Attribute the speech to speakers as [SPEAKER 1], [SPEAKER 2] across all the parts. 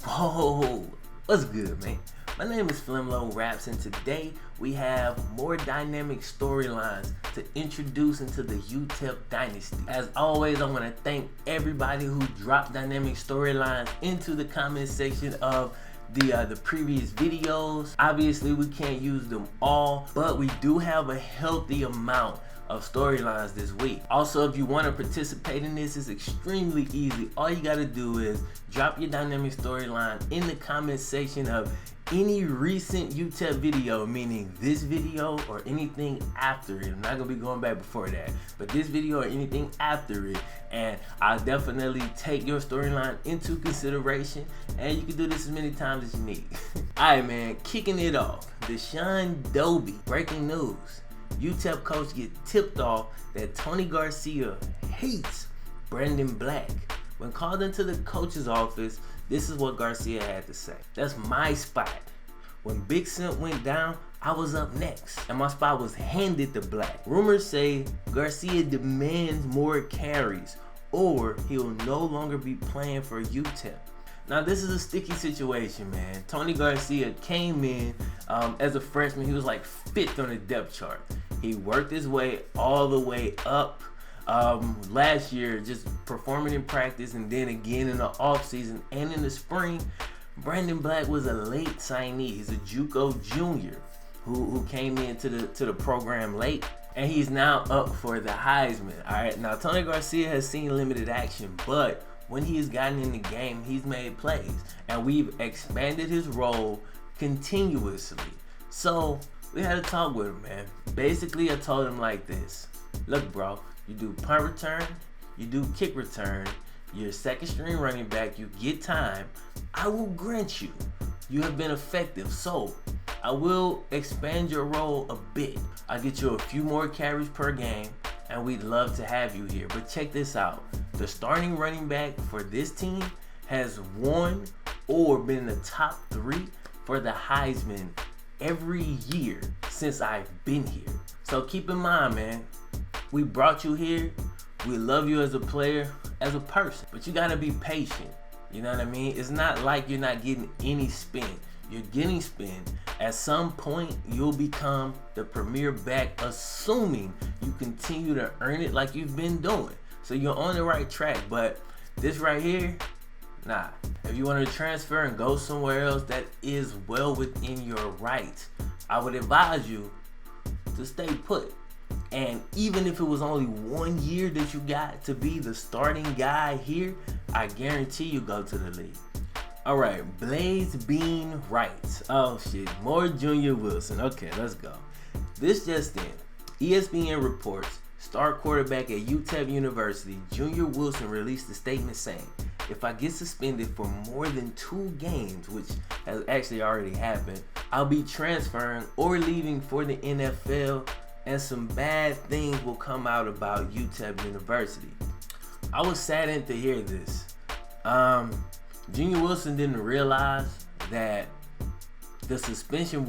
[SPEAKER 1] Whoa, what's good, man? My name is FlemLo Raps, and today we have more dynamic storylines to introduce into the UTEP dynasty. As always, I want to thank everybody who dropped dynamic storylines into the comment section of the previous videos. Obviously, we can't use them all, but we do have a healthy amount of storylines this week. Also, if you want to participate in this, it's extremely easy. All you got to do is drop your dynamic storyline in the comment section of any recent UTEP video, meaning this video or anything after it. I'm not gonna be going back before that, but this video or anything after it, and I'll definitely take your storyline into consideration, and you can do this as many times as you need. Alright, man, kicking it off. Deshaun Dobie, breaking news. UTEP coach get tipped off that Tony Garcia hates Brandon Black. When called into the coach's office, this is what Garcia had to say. That's my spot. When Big Simp went down, I was up next, and my spot was handed to Black. Rumors say Garcia demands more carries, or he'll no longer be playing for UTEP. Now, this is a sticky situation, man. Tony Garcia came in as a freshman. He was like 5th on the depth chart. He worked his way all the way up. Last year, just performing in practice, and then again in the offseason and in the spring. Brandon Black was a late signee. He's a JUCO junior who came into the program late, and he's now up for the Heisman. All right, now Tony Garcia has seen limited action, but when he's gotten in the game, he's made plays, and we've expanded his role continuously. So we had a talk with him, man. Basically, I told him like this: look, bro, you do punt return, you do kick return, you're second string running back, you get time. I will grant you, you have been effective, so I will expand your role a bit. I'll get you a few more carries per game, and we'd love to have you here. But check this out. The starting running back for this team has won or been in the top 3 for the Heisman every year since I've been here. So keep in mind, man, we brought you here. We love you as a player, as a person, but you gotta be patient. You know what I mean? It's not like you're not getting any spin. You're getting spin. At some point, you'll become the premier back, assuming you continue to earn it like you've been doing. So you're on the right track, but this right here, nah. If you want to transfer and go somewhere else, that is well within your rights. I would advise you to stay put. And even if it was only 1 year that you got to be the starting guy here, I guarantee you go to the league. All right, Blaze Bean Wright. Oh shit, more Junior Wilson. Okay, let's go. This just in. ESPN reports star quarterback at UTEP University, Junior Wilson, released a statement saying, if I get suspended for more than 2 games, which has actually already happened, I'll be transferring or leaving for the NFL, and some bad things will come out about UTEP University. I was saddened to hear this. Junior Wilson didn't realize that the suspension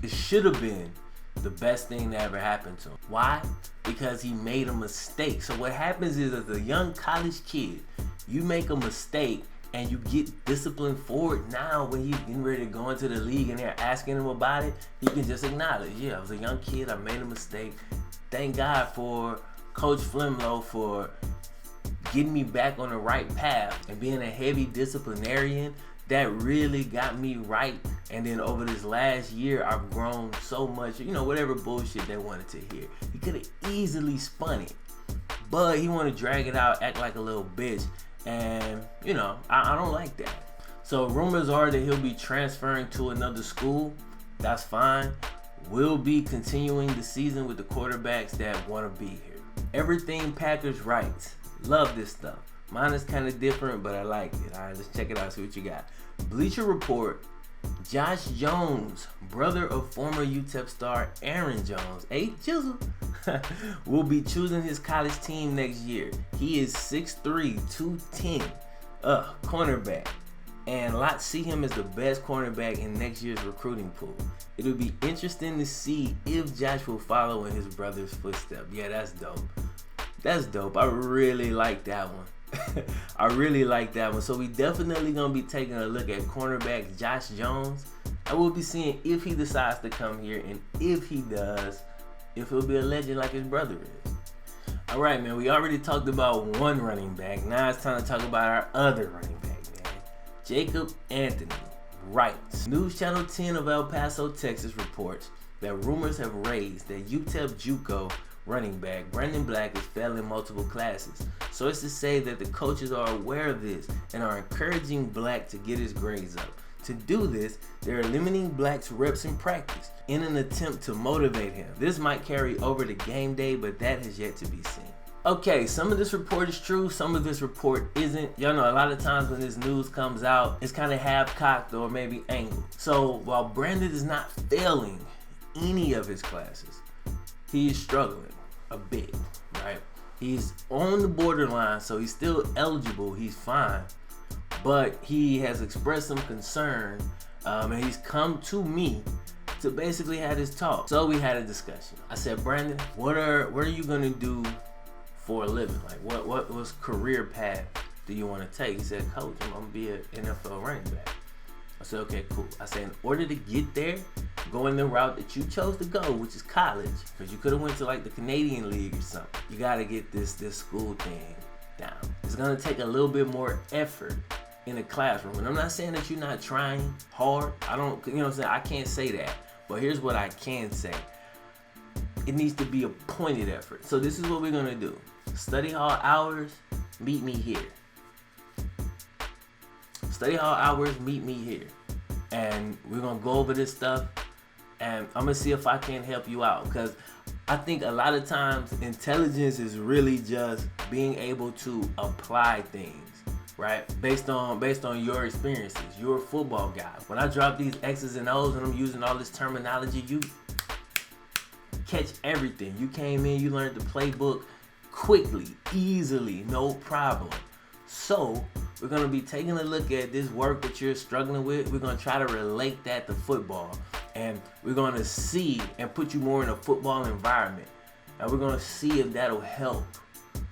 [SPEAKER 1] should have been the best thing that ever happened to him. Why? Because he made a mistake. So what happens is, as a young college kid, you make a mistake and you get disciplined for it. Now when he's getting ready to go into the league and they're asking him about it, he can just acknowledge, yeah, I was a young kid, I made a mistake. Thank God for Coach FlemLo for getting me back on the right path and being a heavy disciplinarian. That really got me right. And then over this last year, I've grown so much, whatever bullshit they wanted to hear. He could have easily spun it, but he wanted to drag it out, act like a little bitch. And, I don't like that. So rumors are that he'll be transferring to another school. That's fine. We'll be continuing the season with the quarterbacks that want to be here. Everything Packers writes. Love this stuff. Mine is kind of different, but I like it. All right, let's check it out, see what you got. Bleacher Report. Josh Jones, brother of former UTEP star Aaron Jones, Chisel, will be choosing his college team next year. He is 6'3", 210, cornerback, and lots see him as the best cornerback in next year's recruiting pool. It'll be interesting to see if Josh will follow in his brother's footsteps. Yeah, that's dope. That's dope. I really like that one. I really like that one. So we definitely gonna be taking a look at cornerback Josh Jones. I will be seeing if he decides to come here, and if he does, if he'll be a legend like his brother is. All right, man, we already talked about one running back. Now it's time to talk about our other running back, man. Jacob Anthony writes, News Channel 10 of El Paso, Texas reports that rumors have raised that UTEP JUCO running back Brandon Black is failing multiple classes. Sources say that the coaches are aware of this and are encouraging Black to get his grades up. To do this, they're limiting Black's reps in practice in an attempt to motivate him. This might carry over to game day, but that has yet to be seen. Okay, some of this report is true, some of this report isn't. Y'all know a lot of times when this news comes out, it's kind of half-cocked or maybe angled. So while Brandon is not failing any of his classes, he is struggling a bit, right? He's on the borderline, so he's still eligible, he's fine. But he has expressed some concern, and he's come to me to basically have this talk. So we had a discussion. I said, Brandon, what are you gonna do for a living? Like, what's career path do you want to take? He said, Coach, I'm gonna be an NFL running back. I said, okay, cool. I said, in order to get there, go in the route that you chose to go, which is college, because you could have went to like the Canadian League or something. You gotta get this school thing down. It's gonna take a little bit more effort in a classroom. And I'm not saying that you're not trying hard. I don't, you know what I'm saying? I can't say that. But here's what I can say. It needs to be a pointed effort. So this is what we're gonna do. Study hall hours, meet me here. Study hall hours, meet me here. And we're gonna go over this stuff, and I'm gonna see if I can help you out. Because I think a lot of times intelligence is really just being able to apply things, right? Based on your experiences. You're a football guy. When I drop these X's and O's and I'm using all this terminology, you catch everything. You came in, you learned the playbook quickly, easily, no problem. So we're gonna be taking a look at this work that you're struggling with. We're gonna try to relate that to football, and we're gonna see and put you more in a football environment, and we're gonna see if that'll help.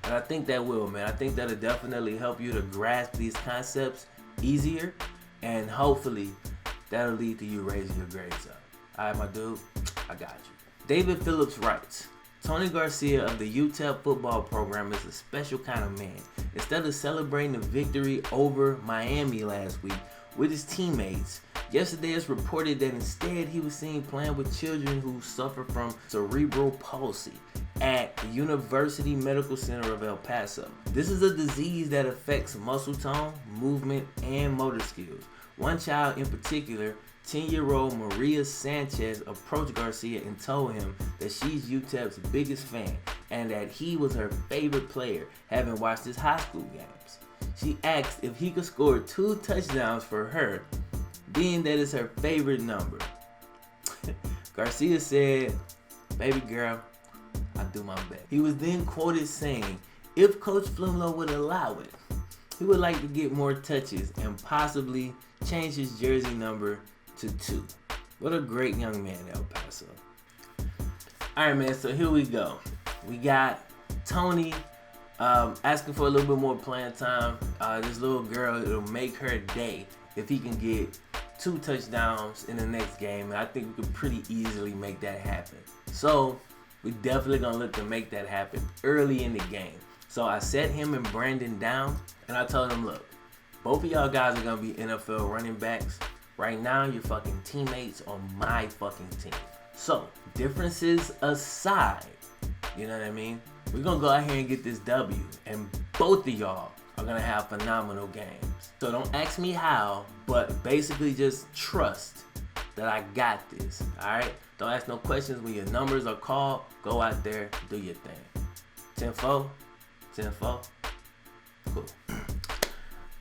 [SPEAKER 1] And I think that will, man. I think that'll definitely help you to grasp these concepts easier, and hopefully that'll lead to you raising your grades up. All right, my dude, I got you. David Phillips writes, Tony Garcia of the UTEP football program is a special kind of man. Instead of celebrating the victory over Miami last week with his teammates, yesterday it's reported that instead he was seen playing with children who suffer from cerebral palsy at the University Medical Center of El Paso. This is a disease that affects muscle tone, movement, and motor skills. One child in particular, 10-year-old Maria Sanchez, approached Garcia and told him that she's UTEP's biggest fan and that he was her favorite player, having watched his high school games. She asked if he could score 2 touchdowns for her, being that it's her favorite number. Garcia said, "Baby girl, I do my best." He was then quoted saying, if Coach FlemLo would allow it, he would like to get more touches and possibly change his jersey number to 2. What a great young man, El Paso. Alright, man, so here we go. We got Tony asking for a little bit more playing time. This little girl, it'll make her day if he can get 2 touchdowns in the next game. And I think we could pretty easily make that happen. So we definitely gonna look to make that happen early in the game. So I set him and Brandon down, and I told him, look, both of y'all guys are gonna be NFL running backs. Right now, you're fucking teammates on my fucking team. So, differences aside, you know what I mean? We're gonna go out here and get this W, and both of y'all are gonna have phenomenal games. So don't ask me how, but basically just trust that I got this, alright? Don't ask no questions when your numbers are called. Go out there, do your thing. 10-4? 10-4? Cool.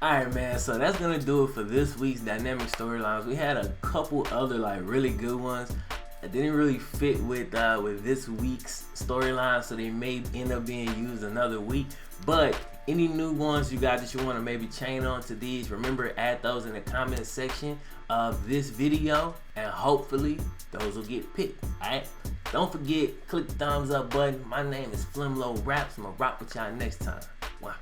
[SPEAKER 1] Alright, man, so that's gonna do it for this week's dynamic storylines. We had a couple other like really good ones that didn't really fit with this week's storyline, so they may end up being used another week. But any new ones you got that you want to maybe chain on to these, remember, add those in the comment section of this video, and hopefully those will get picked. Alright, don't forget, click the thumbs up button. My name is FlemLo Raps. I'm gonna rock with y'all next time. Wow.